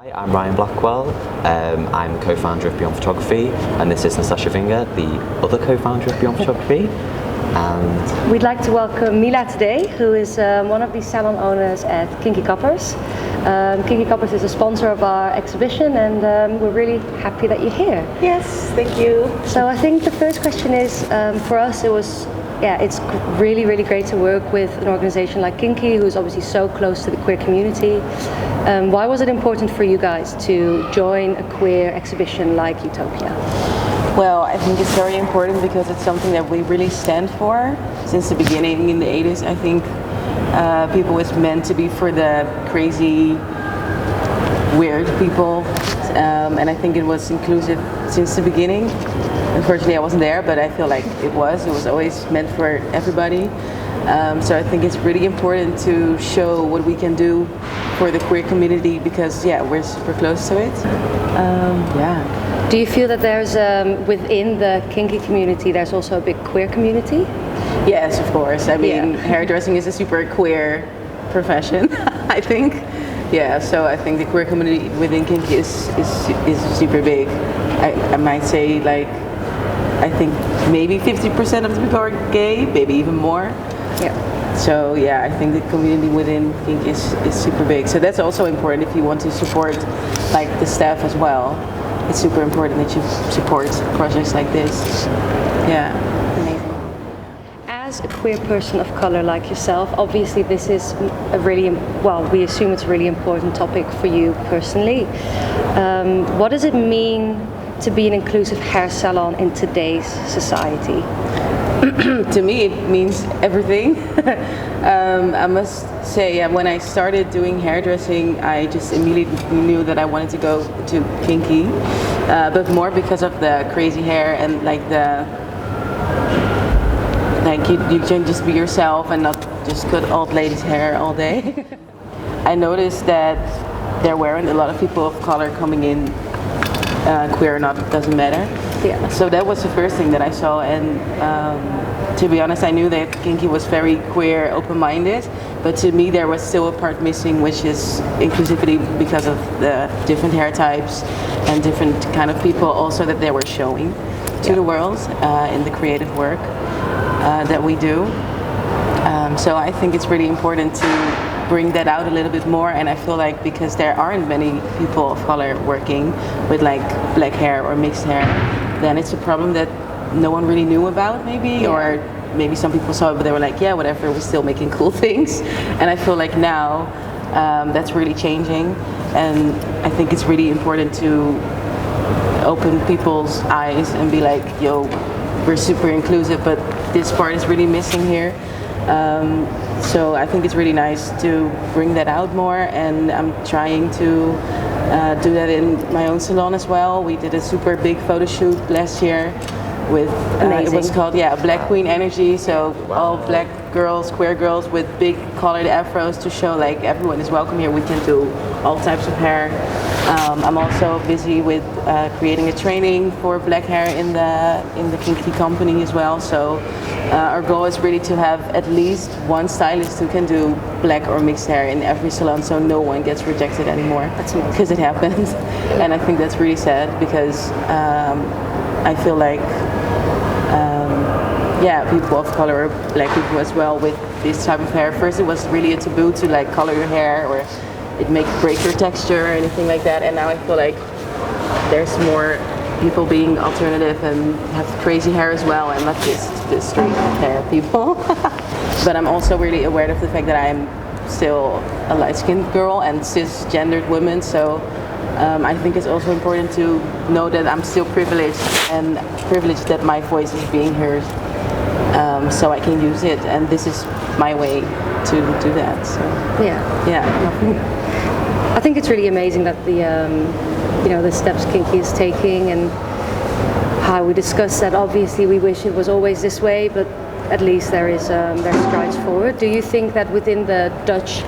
Hi, I'm Ryan Blackwell. I'm co-founder of Beyond Photography, and this is Natasha Vinger, the other co-founder of Beyond Photography. And we'd like to welcome Mila today, who is one of the salon owners at Kinki Kappers. Kinki Kappers is a sponsor of our exhibition, and we're really happy that you're here. Yes, thank you. So I think the first question is, for us it's really great to work with an organization like Kinki, who's obviously so close to the queer community. Why was it important for you guys to join a queer exhibition like Utopia? Well, I think it's very important because it's something that we really stand for since the beginning in the 80s. I think people was meant to be for the crazy, weird people, and I think it was inclusive since the beginning. Unfortunately, I wasn't there, but I feel like it was always meant for everybody. So I think it's really important to show what we can do for the queer community because, we're super close to it. Do you feel that there's, within the kinky community, there's also a big queer community? Yes, of course. I mean, hairdressing is a super queer profession, I think. Yeah, so I think the queer community within Kinki is super big. I might say, like, I think maybe 50% of the people are gay, maybe even more. Yeah. So I think the community within Kinki is super big. So that's also important if you want to support like the staff as well. It's super important that you support projects like this. Yeah. Amazing. As a queer person of color like yourself, obviously this is a really, we assume it's a really important topic for you personally. What does it mean to be an inclusive hair salon in today's society? To me, it means everything. I must say, when I started doing hairdressing, I just immediately knew that I wanted to go to Kinki, but more because of the crazy hair and you can just be yourself and not just cut old ladies' hair all day. I noticed that there weren't a lot of people of color coming in, queer or not, doesn't matter. Yeah. So that was the first thing that I saw, and to be honest, I knew that Kinki was very queer, open-minded, but to me there was still a part missing, which is inclusivity because of the different hair types and different kind of people also that they were showing to the world in the creative work that we do. So I think it's really important to bring that out a little bit more, and I feel like because there aren't many people of color working with like black hair or mixed hair, then it's a problem that no one really knew about maybe, or maybe some people saw it but they were like, yeah, whatever, we're still making cool things. And I feel like now that's really changing, and I think it's really important to open people's eyes and be like, yo, we're super inclusive, but this part is really missing here. So I think it's really nice to bring that out more, and I'm trying to do that in my own salon as well. We did a super big photo shoot last year with, it was called Black Queen Energy, so all black girls, queer girls with big colored afros to show like everyone is welcome here. We can do all types of hair. I'm also busy with creating a training for black hair in the Kinki company as well. So our goal is really to have at least one stylist who can do black or mixed hair in every salon, so no one gets rejected anymore. Because it happens, and I think that's really sad because I feel like people of color, or black people as well, with this type of hair. First, it was really a taboo to like color your hair or it break your texture or anything like that, and now I feel like there's more people being alternative and have crazy hair as well, and not just the straight hair people. But I'm also really aware of the fact that I'm still a light-skinned girl and cisgendered woman, so I think it's also important to know that I'm still privileged, and privileged that my voice is being heard, so I can use it, and this is my way to do that. So I think it's really amazing that the steps Kinki is taking, and how we discussed that. Obviously, we wish it was always this way, but at least there's strides forward. Do you think that within the Dutch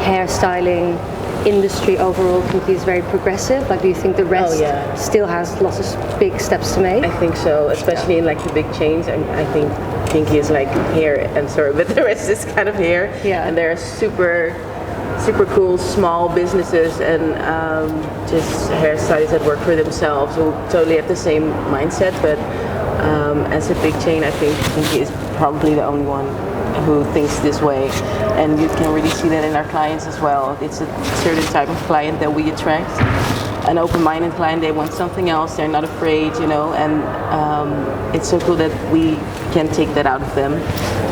hairstyling industry overall, Kinki is very progressive? Like, do you think the rest still has lots of big steps to make? I think so, especially in like the big chains. I think Kinki is like hair and sorry, but the rest is kind of hair. Yeah. And they're super super cool small businesses and just hairstylists that work for themselves who totally have the same mindset. But as a big chain, I think Kinki is probably the only one who thinks this way, and you can really see that in our clients as well. It's a certain type of client that we attract. An open-minded client, they want something else, they're not afraid, you know, and it's so cool that we can take that out of them,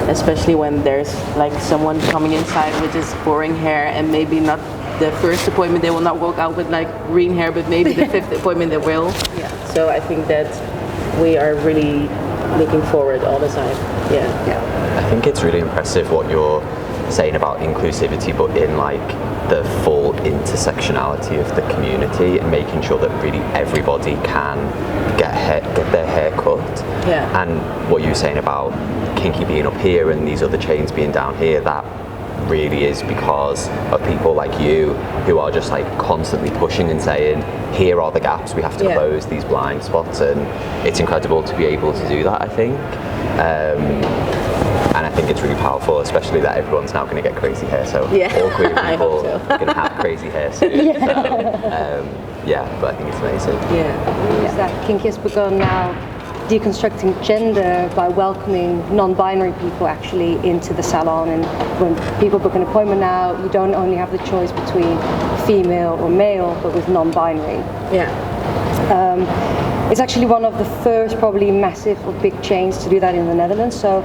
especially when there's like someone coming inside with just boring hair, and maybe not the first appointment they will not walk out with like green hair, but maybe the fifth appointment they will. Yeah. So I think that we are really looking forward all the time. Yeah. I think it's really impressive what you're saying about inclusivity, but in like the full intersectionality of the community and making sure that really everybody can get their hair cut. Yeah. And what you were saying about Kinki being up here and these other chains being down here, that really is because of people like you who are just like constantly pushing and saying, here are the gaps, we have to close these blind spots, and it's incredible to be able to do that, I think. And I think it's really powerful, especially that everyone's now going to get crazy hair, so all queer people are going to have crazy hair soon. But I think it's amazing. Is that Kinki has begun now deconstructing gender by welcoming non-binary people actually into the salon, and when people book an appointment now, you don't only have the choice between female or male, but with non-binary. It's actually one of the first probably massive or big chains to do that in the Netherlands. So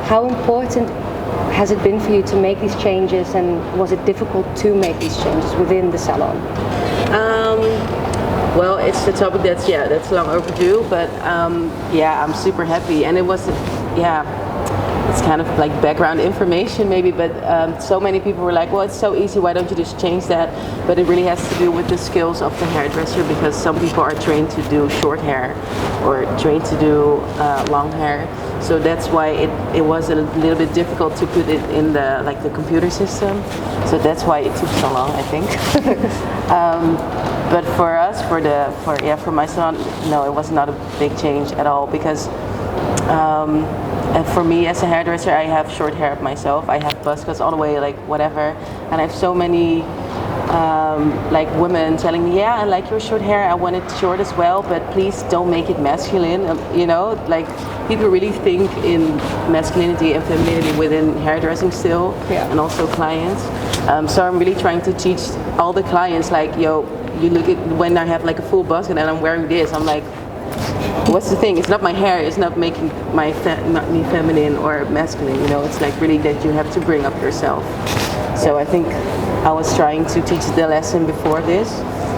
how important has it been for you to make these changes, and was it difficult to make these changes within the salon? Well, it's the topic that's long overdue, but I'm super happy, and it was it's kind of like background information maybe, but so many people were like, well, it's so easy, why don't you just change that? But it really has to do with the skills of the hairdresser, because some people are trained to do short hair or trained to do long hair. So that's why it was a little bit difficult to put it in the computer system. So that's why it took so long, I think. But for us, for my salon, no, it was not a big change at all, because and for me as a hairdresser, I have short hair myself. I have buzz cuts all the way, like whatever, and I have so many like women telling me, yeah, I like your short hair, I want it short as well, but please don't make it masculine. You know, like people really think in masculinity and femininity within hairdressing still, and also clients. So I'm really trying to teach all the clients, like, yo, you look at when I have like a full buzz and I'm wearing this, I'm like, what's the thing? It's not my hair, it's not making not me feminine or masculine, you know, it's like really that you have to bring up yourself. So I think I was trying to teach the lesson before this,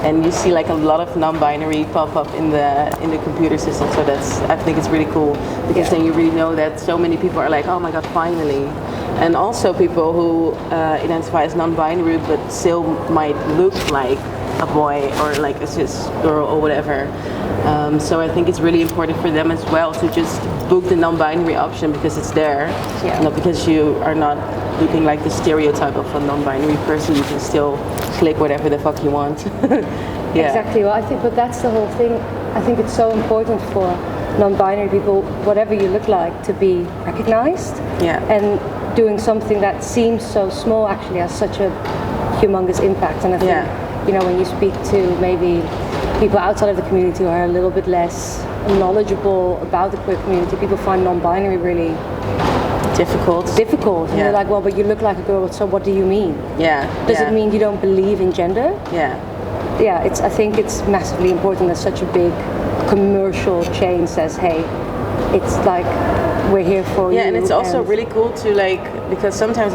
and you see like a lot of non-binary pop up in the computer system, so I think it's really cool, because then you really know that so many people are like, oh my god, finally. And also people who identify as non-binary but still might look like a boy or like a cis girl or whatever. So I think it's really important for them as well to just book the non-binary option because it's there, not because you are not looking like the stereotype of a non-binary person. You can still click whatever the fuck you want. Exactly. Well, I think, but that's the whole thing. I think it's so important for non-binary people, whatever you look like, to be recognized. And doing something that seems so small actually has such a humongous impact. And I think, you know, when you speak to maybe people outside of the community who are a little bit less knowledgeable about the queer community, people find non-binary really difficult. And they're like, well, but you look like a girl, so what do you mean? Does it mean you don't believe in gender? I think it's massively important that such a big commercial chain says, hey, it's like, we're here for you. And it's also really cool to like, because sometimes,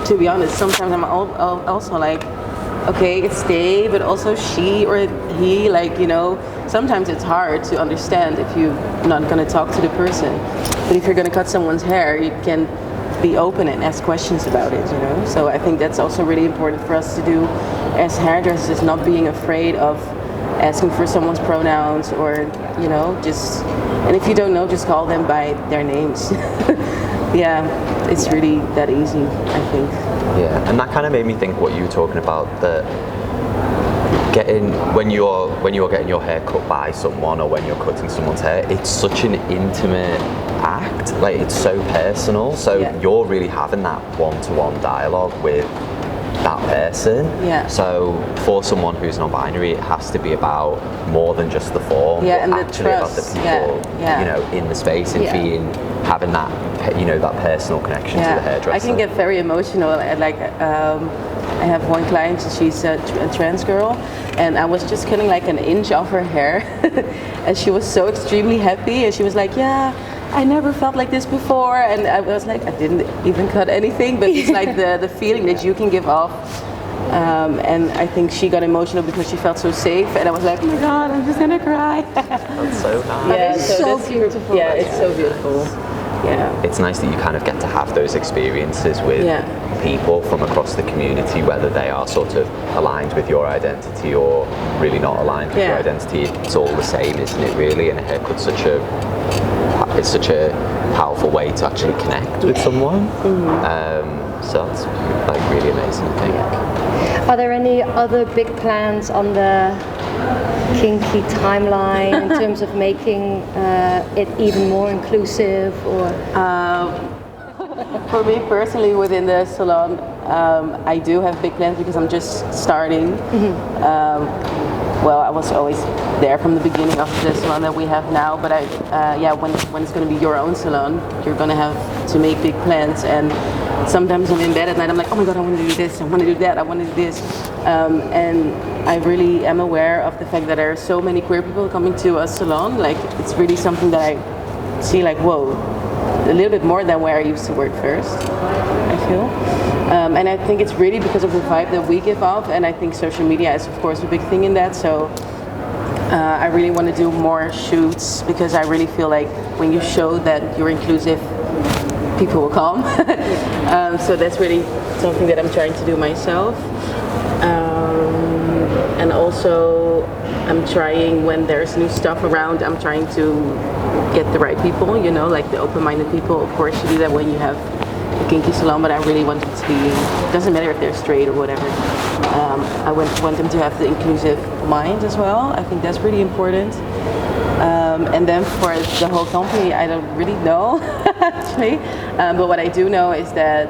to be honest, sometimes I'm also like, okay, it's they, but also she or he, like, you know, sometimes it's hard to understand if you're not going to talk to the person. But if you're going to cut someone's hair, you can be open and ask questions about it, you know. So I think that's also really important for us to do as hairdressers, is not being afraid of asking for someone's pronouns, or, you know, just, and if you don't know, just call them by their names. It's really that easy, I think. And that kind of made me think what you were talking about, that when you're getting your hair cut by someone, or when you're cutting someone's hair, it's such an intimate act, like it's so personal, so you're really having that one-to-one dialogue with that person. Yeah. So for someone who's non-binary, it has to be about more than just the form, Yeah, but and the actually about the trust. people, Yeah. you know, in the space and having that, you know, that personal connection to the hairdresser. I can get very emotional. Like, I have one client, she's a trans girl, and I was just cutting like an inch off her hair, and she was so extremely happy, and she was like, yeah, I never felt like this before, and I was like, I didn't even cut anything, but it's like the feeling that you can give off. And I think she got emotional because she felt so safe, and I was like, oh my god, I'm just gonna cry. That's so nice. Yeah, It's so that's beautiful. Yeah, it's so beautiful. Yeah. It's nice that you kind of get to have those experiences with people from across the community, whether they are sort of aligned with your identity or really not aligned with your identity. It's all the same, isn't it, really? And a haircut's it's such a powerful way to actually connect with someone. So that's like really amazing, I think. Are there any other big plans on the Kinki timeline in terms of making it even more inclusive, or? For me personally, within the salon, I do have big plans because I'm just starting. Well, I was always there from the beginning of the salon that we have now, but when it's going to be your own salon, you're going to have to make big plans. And sometimes I'm in bed at night, I'm like, oh my god, I want to do this, I want to do that, I want to do this. And I really am aware of the fact that there are so many queer people coming to a salon. Like, it's really something that I see like, whoa, a little bit more than where I used to work first, I feel. And I think it's really because of the vibe that we give off, and I think social media is of course a big thing in that. So I really want to do more shoots because I really feel like when you show that you're inclusive, people will come. So that's really something that I'm trying to do myself. And also I'm trying, when there's new stuff around, I'm trying to get the right people, you know, like the open-minded people. Of course you do that when you have a kinky salon, but I really want it to be, it doesn't matter if they're straight or whatever. I want them to have the inclusive mind as well. I think that's really important. And then for the whole company, I don't really know actually, but what I do know is that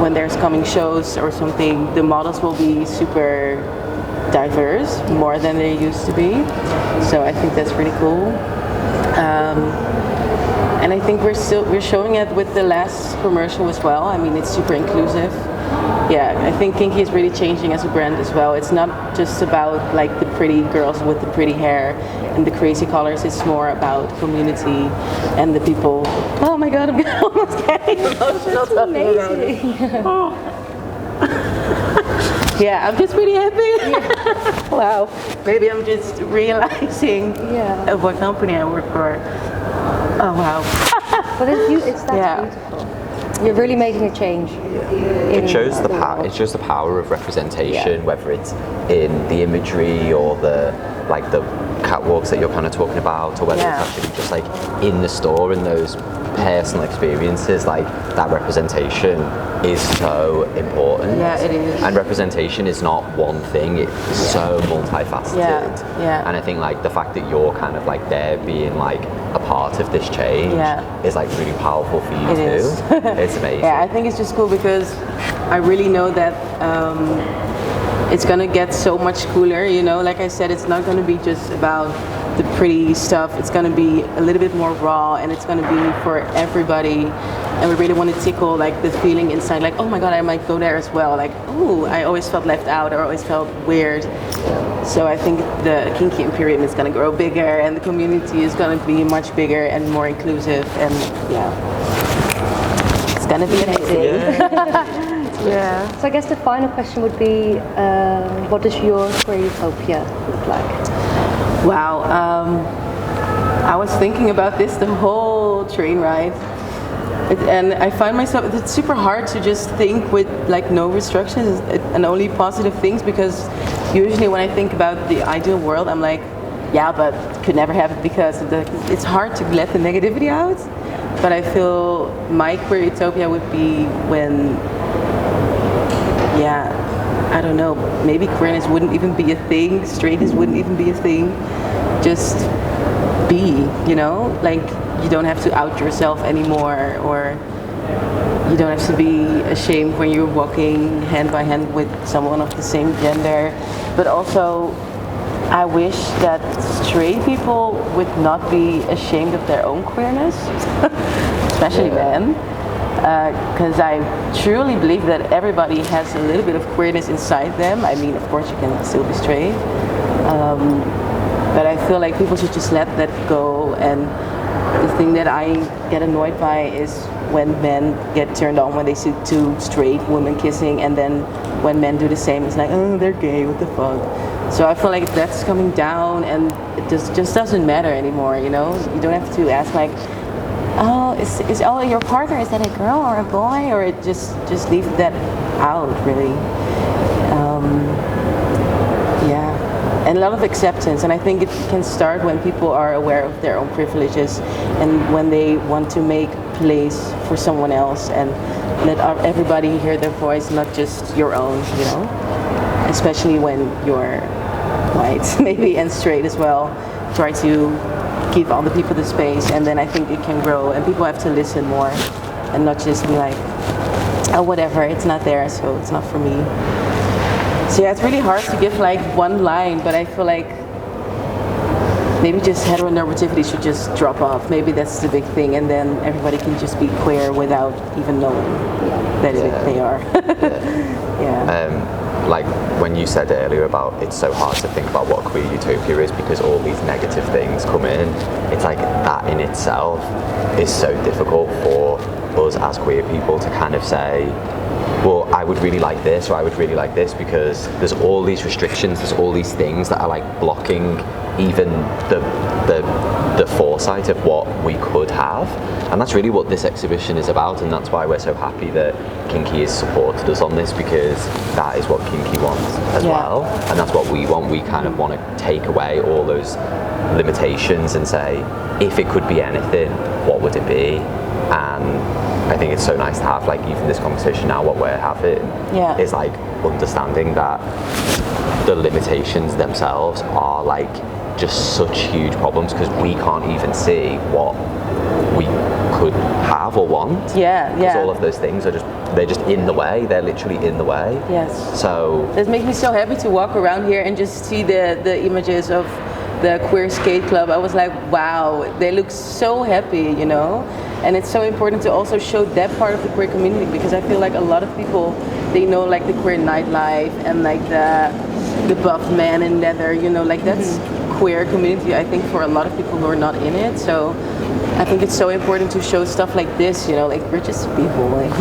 when there's coming shows or something, the models will be super diverse, more than they used to be. So I think that's pretty cool. And I think we're showing it with the last commercial as well. I mean, it's super inclusive. Yeah, I think Kinki is really changing as a brand as well. It's not just about like the pretty girls with the pretty hair and the crazy colors. It's more about community and the people. Oh my god, I'm almost getting emotional talking about it. Oh. Yeah, I'm just really happy. Wow. Maybe I'm just realizing what company I work for. Oh wow. But it's that beautiful. You're really making a change. It shows the power. It shows the power of representation, whether it's in the imagery or the catwalks that you're kind of talking about, or whether it's actually just like in the store and those personal experiences. Like, that representation is so important. Yeah, it is. And representation is not one thing. It's so multifaceted. Yeah. And I think like the fact that you're kind of like there being like a part of this change is like really powerful for you too. It's amazing. Yeah, I think it's just cool because I really know that it's gonna get so much cooler, you know. Like I said, it's not gonna be just about the pretty stuff. It's gonna be a little bit more raw, and it's gonna be for everybody. And we really want to tickle like the feeling inside, like, oh my god, I might go there as well. Like, oh, I always felt left out or always felt weird. So I think the Kinki Imperium is gonna grow bigger, and the community is gonna be much bigger and more inclusive, and it's gonna be amazing. Yeah. So I guess the final question would be, what does your queer utopia look like? Wow. I was thinking about this the whole train ride. And I find myself, it's super hard to just think with like no restrictions and only positive things, because usually when I think about the ideal world, I'm like, yeah, but it could never happen because it's hard to let the negativity out. But I feel my queer utopia would be when, I don't know, maybe queerness wouldn't even be a thing, straightness wouldn't even be a thing. Just be, you know, like you don't have to out yourself anymore, or you don't have to be ashamed when you're walking hand by hand with someone of the same gender. But also, I wish that straight people would not be ashamed of their own queerness, especially men. Because I truly believe that everybody has a little bit of queerness inside them. I mean, of course, you can still be straight. But I feel like people should just let that go. And the thing that I get annoyed by is when men get turned on when they see two straight women kissing, and then when men do the same, it's like, oh, they're gay, what the fuck. So I feel like that's coming down, and it just doesn't matter anymore, you know? You don't have to ask like, oh, is your partner, is that a girl or a boy? Or it just leave that out, really. Yeah. And a lot of acceptance, and I think it can start when people are aware of their own privileges and when they want to make place for someone else and let everybody hear their voice, not just your own, you know? Especially when you're white, maybe, and straight as well. Try to give all the people the space, and then I think it can grow, and people have to listen more and not just be like, oh, whatever, it's not there, so it's not for me. So yeah, it's really hard to give like one line, but I feel like maybe just heteronormativity should just drop off. Maybe that's the big thing, and then everybody can just be queer without even knowing that they are. Like when you said earlier about it's so hard to think about what queer utopia is because all these negative things come in, it's like that in itself is so difficult for us as queer people to kind of say, well, I would really like this or I would really like this, because there's all these restrictions, there's all these things that are like blocking even the foresight of what we could have. And that's really what this exhibition is about, and that's why we're so happy that Kinki has supported us on this, because that is what Kinki wants as well, and that's what we want. We kind of want to take away all those limitations and say, if it could be anything, what would it be? And I think it's so nice to have, like, even this conversation now, what we're having is like understanding that the limitations themselves are like just such huge problems, because we can't even see what we could have or want. Because all of those things are they're just in the way. They're literally in the way. Yes. So it makes me so happy to walk around here and just see the images of the queer skate club. I was like, wow, they look so happy, you know? And it's so important to also show that part of the queer community, because I feel like a lot of people, they know like the queer nightlife and like the buff man in leather, you know, like that's queer community, I think, for a lot of people who are not in it. So I think it's so important to show stuff like this, you know, like we're just people, like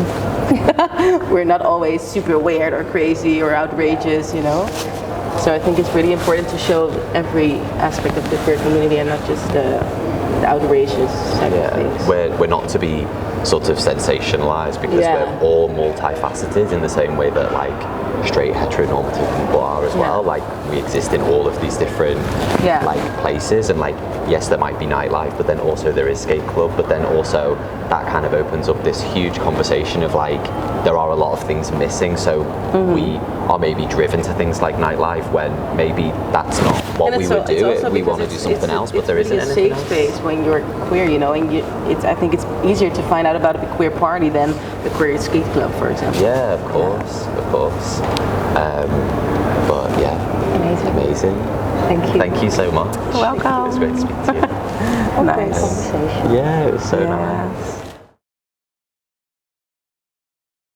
we're not always super weird or crazy or outrageous, you know. So I think it's really important to show every aspect of the queer community and not just the outrageous side of things. We're not to be sort of sensationalized, because we're all multifaceted in the same way that like straight heteronormative people are as well. Like we exist in all of these different like places, and like yes, there might be nightlife, but then also there is skate club, but then also that kind of opens up this huge conversation of like there are a lot of things missing, so we are maybe driven to things like nightlife when maybe that's not what we would do. We want to do something else, but there isn't anything else. It's a safe space when you're queer, you know, and I think it's easier to find out about a queer party than the queer skate club, for example. Yeah, of course, of course. But yeah, amazing. Thank you. Thank you so much. You're welcome. It was great to speak to you. Nice Conversation. Yeah, it was so nice.